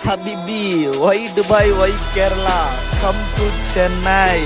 Habibi, why Dubai, why Kerala? Come to Chennai.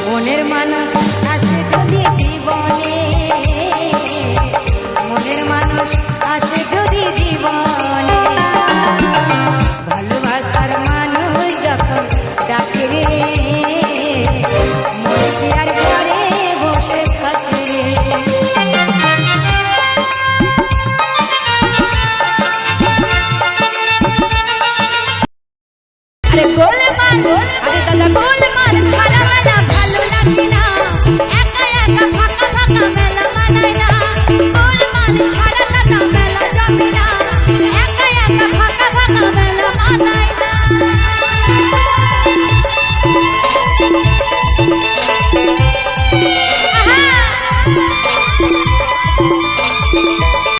মনের মানুষ আছে যদি জীবনে, মনের মানুষ আছে যদি জীবনে, ভালোবাসার মানুষ যখন ডাকে রে, মনে কি আর করে বসে থাকে রে। গোলমাল আরে দাদা